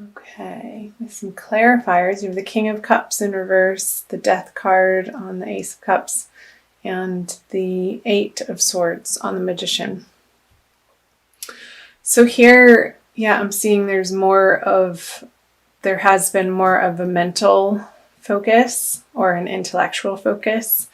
Okay, with some clarifiers, you have the King of Cups in reverse, the Death card on the Ace of Cups, and the Eight of Swords on the Magician. So here, I'm seeing there has been more of a mental focus or an intellectual focus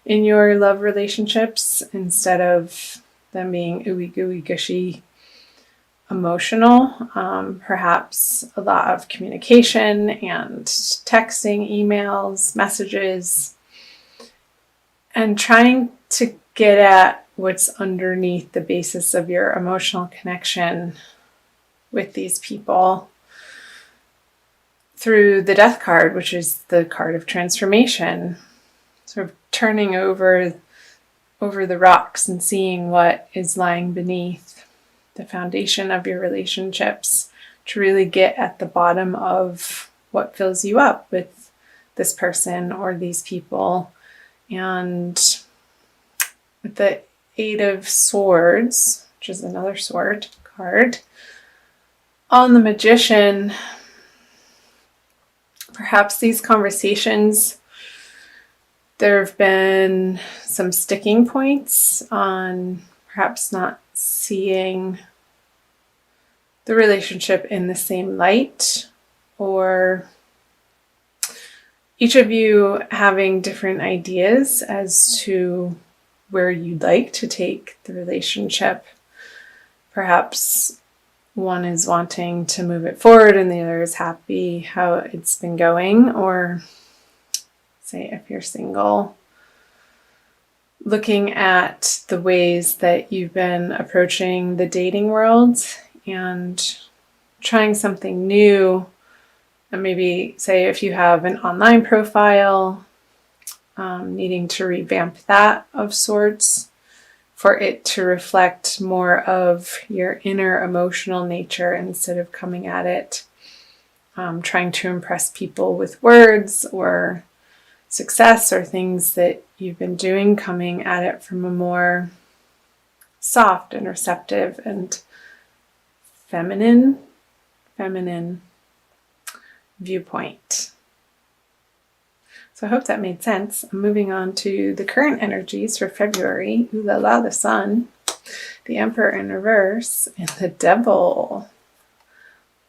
in your love relationships instead of them being ooey gooey gushy emotional. Perhaps a lot of communication and texting, emails, messages, and trying to get at what's underneath the basis of your emotional connection with these people through the Death card, which is the card of transformation, sort of turning over the rocks and seeing what is lying beneath the foundation of your relationships to really get at the bottom of what fills you up with this person or these people. And with the Eight of Swords, which is another sword card, on the Magician, perhaps these conversations, there have been some sticking points on perhaps not seeing the relationship in the same light, or each of you having different ideas as to where you'd like to take the relationship. Perhaps one is wanting to move it forward and the other is happy how it's been going. Or say if you're single, looking at the ways that you've been approaching the dating world and trying something new. And maybe say if you have an online profile, needing to revamp that of sorts for it to reflect more of your inner emotional nature instead of coming at it, trying to impress people with words or success or things that you've been doing, coming at it from a more soft and receptive and feminine viewpoint. So I hope that made sense. I'm moving on to the current energies for February. Ooh la la, the Sun, the Emperor in reverse, and the Devil.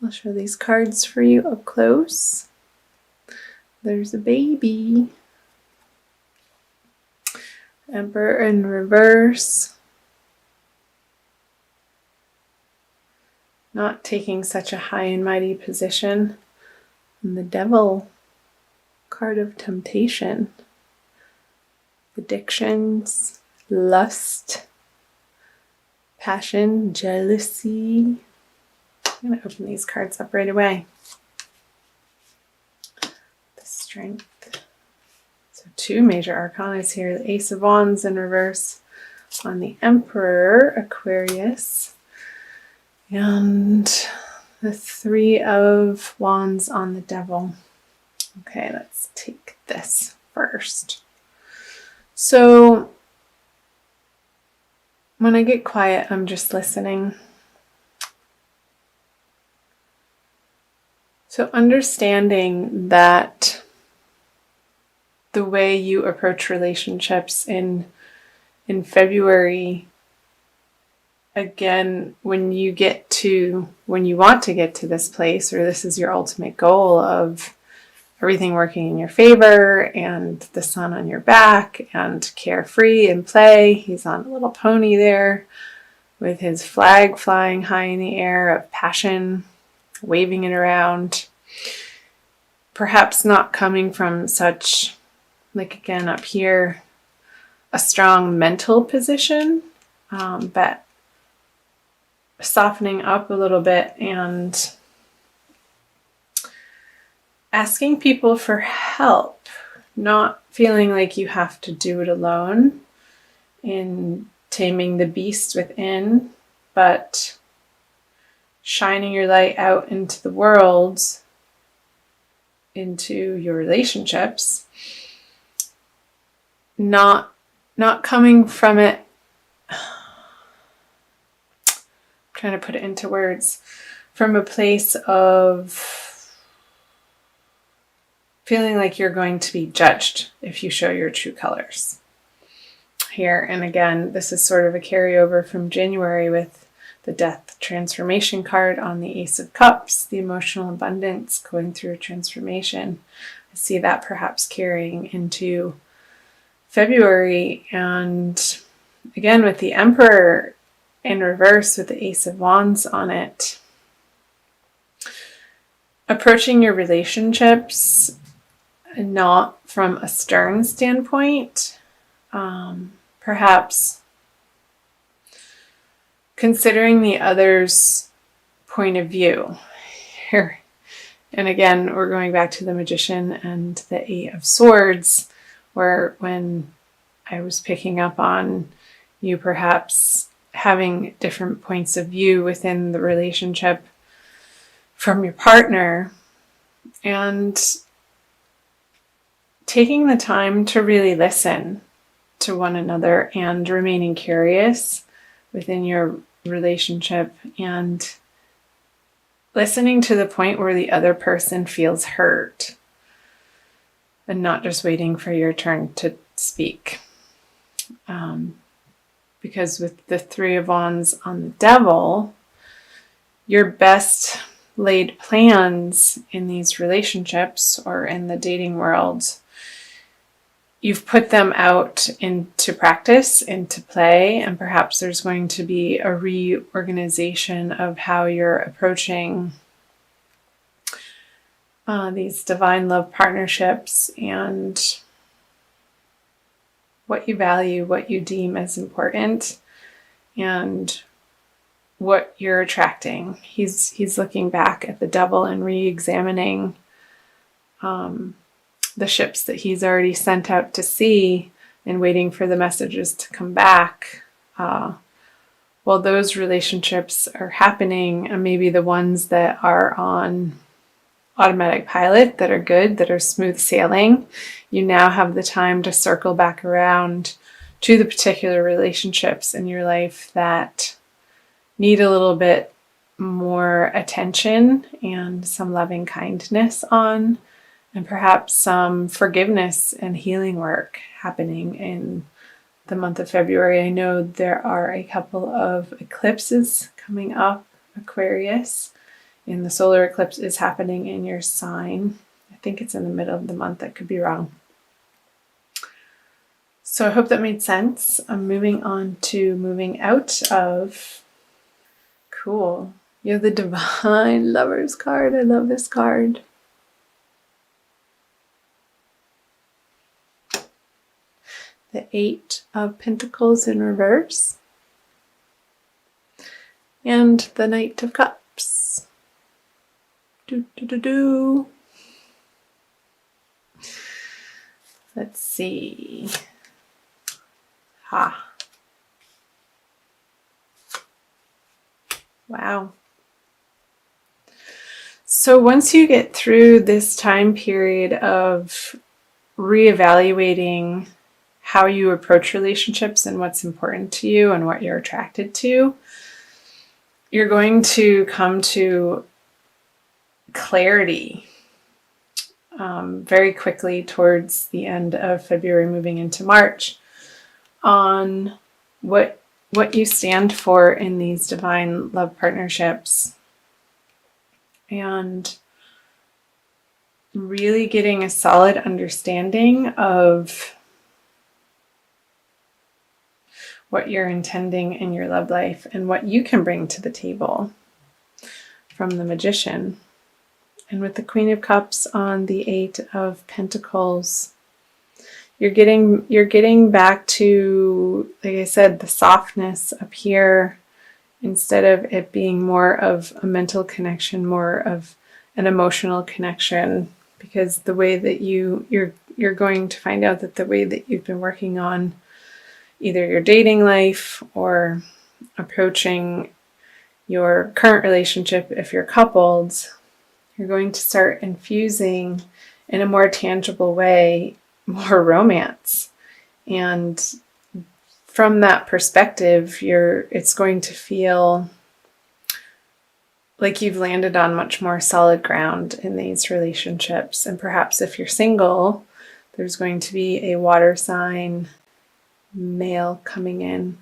I'll show these cards for you up close. There's a baby. Emperor in reverse. Not taking such a high and mighty position. And the Devil, card of temptation. Addictions, lust, passion, jealousy. I'm going to open these cards up right away. The Strength. So two major arcanas here. The Ace of Wands in reverse on the Emperor, Aquarius. And the Three of Wands on the Devil. Okay, let's take this first. So when I get quiet, I'm just listening. So understanding that the way you approach relationships in February, again, when you want to get to this place, or this is your ultimate goal of everything working in your favor and the sun on your back and carefree and play. He's on a little pony there with his flag flying high in the air of passion, waving it around. Perhaps not coming from such, like again up here, a strong mental position, but softening up a little bit and asking people for help, not feeling like you have to do it alone in taming the beast within, but shining your light out into the world, into your relationships, not coming from it, I'm trying to put it into words, from a place of feeling like you're going to be judged if you show your true colors here. And again, this is sort of a carryover from January with the Death Transformation card on the Ace of Cups, the emotional abundance going through a transformation. I see that perhaps carrying into February. And again, with the Emperor in reverse with the Ace of Wands on it, approaching your relationships not from a stern standpoint, perhaps considering the other's point of view here. And again, we're going back to the Magician and the Eight of Swords, where when I was picking up on you perhaps having different points of view within the relationship from your partner, and taking the time to really listen to one another and remaining curious within your relationship and listening to the point where the other person feels hurt and not just waiting for your turn to speak. Because with the Three of Wands on the Devil, your best laid plans in these relationships or in the dating world, you've put them out into practice, into play, and perhaps there's going to be a reorganization of how you're approaching these divine love partnerships and what you value, what you deem as important, and what you're attracting. He's looking back at the Devil and re-examining the ships that he's already sent out to sea and waiting for the messages to come back. While those relationships are happening, and maybe the ones that are on automatic pilot, that are good, that are smooth sailing, you now have the time to circle back around to the particular relationships in your life that need a little bit more attention and some loving kindness on, and perhaps some forgiveness and healing work happening in the month of February. I know there are a couple of eclipses coming up, Aquarius, and the solar eclipse is happening in your sign. I think it's in the middle of the month. I could be wrong. So I hope that made sense. I'm moving on to moving out of. Cool. You have the Divine Lovers card. I love this card. The Eight of Pentacles in reverse. And the Knight of Cups. Let's see. Wow. So once you get through this time period of reevaluating how you approach relationships and what's important to you and what you're attracted to, you're going to come to clarity very quickly towards the end of February, moving into March, on what you stand for in these divine love partnerships, and really getting a solid understanding of what you're intending in your love life and what you can bring to the table from the Magician. And with the Queen of Cups on the Eight of Pentacles, you're getting back to, like I said, the softness up here, instead of it being more of a mental connection, more of an emotional connection, because the way that you're going to find out that the way that you've been working on either your dating life or approaching your current relationship, if you're coupled, you're going to start infusing in a more tangible way more romance. And from that perspective, it's going to feel like you've landed on much more solid ground in these relationships. And perhaps if you're single, there's going to be a water sign male coming in,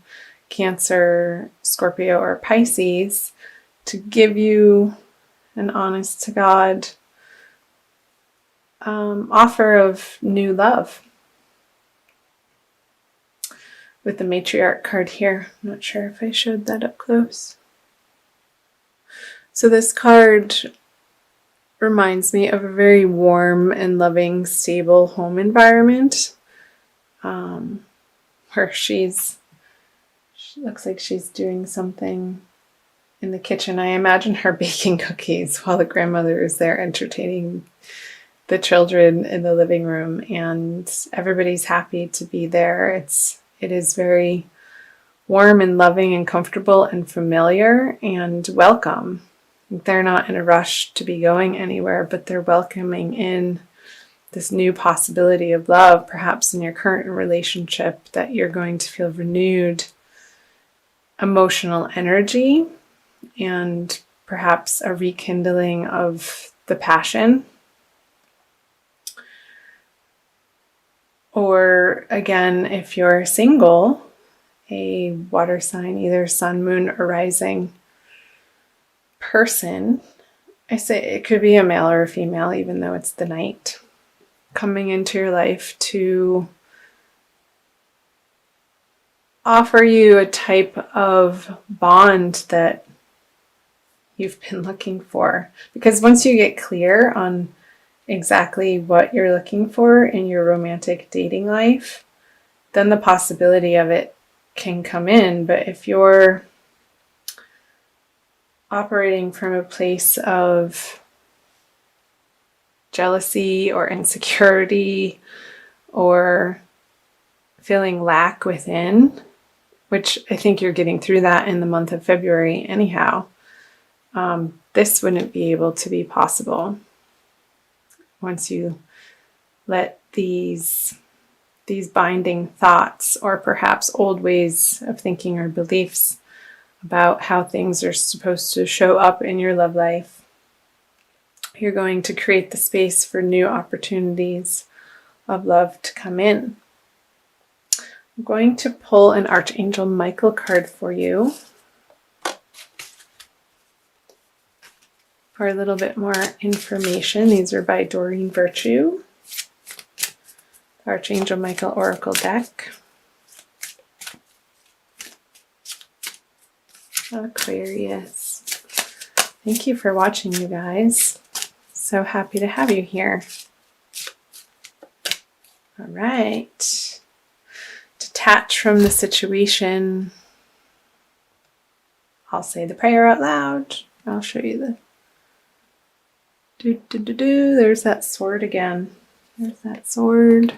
Cancer, Scorpio, or Pisces, to give you an honest to God offer of new love. With the matriarch card here. I'm not sure if I showed that up close. So this card reminds me of a very warm and loving, stable home environment, where she looks like she's doing something in the kitchen. I imagine her baking cookies while the grandmother is there entertaining the children in the living room, and everybody's happy to be there. It is very warm and loving and comfortable and familiar and welcome. They're not in a rush to be going anywhere, but they're welcoming in this new possibility of love, perhaps in your current relationship, that you're going to feel renewed emotional energy and perhaps a rekindling of the passion. Or again, if you're single, a water sign, either sun, moon, or rising person, I say it could be a male or a female, even though it's the night, coming into your life to offer you a type of bond that you've been looking for. Because once you get clear on exactly what you're looking for in your romantic dating life, then the possibility of it can come in. But if you're operating from a place of jealousy or insecurity or feeling lack within, which I think you're getting through that in the month of February anyhow, this wouldn't be able to be possible once you let these binding thoughts, or perhaps old ways of thinking or beliefs about how things are supposed to show up in your love life. You're going to create the space for new opportunities of love to come in. I'm going to pull an Archangel Michael card for you for a little bit more information. These are by Doreen Virtue, the Archangel Michael Oracle deck. Aquarius. Thank you for watching, you guys. So happy to have you here. All right. Detach from the situation. I'll say the prayer out loud. I'll show you the There's that sword again. There's that sword.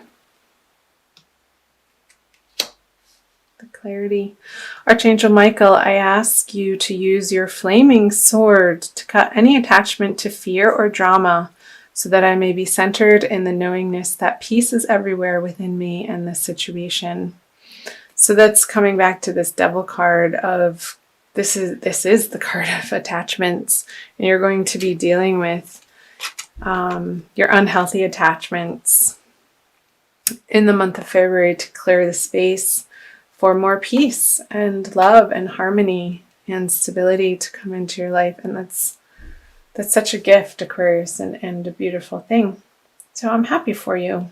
The clarity. Archangel Michael, I ask you to use your flaming sword to cut any attachment to fear or drama, so that I may be centered in the knowingness that peace is everywhere within me and this situation. So that's coming back to this Devil card of this is the card of attachments, and you're going to be dealing with your unhealthy attachments in the month of February to clear the space for more peace and love and harmony and stability to come into your life. And that's such a gift, Aquarius, and a beautiful thing. So I'm happy for you.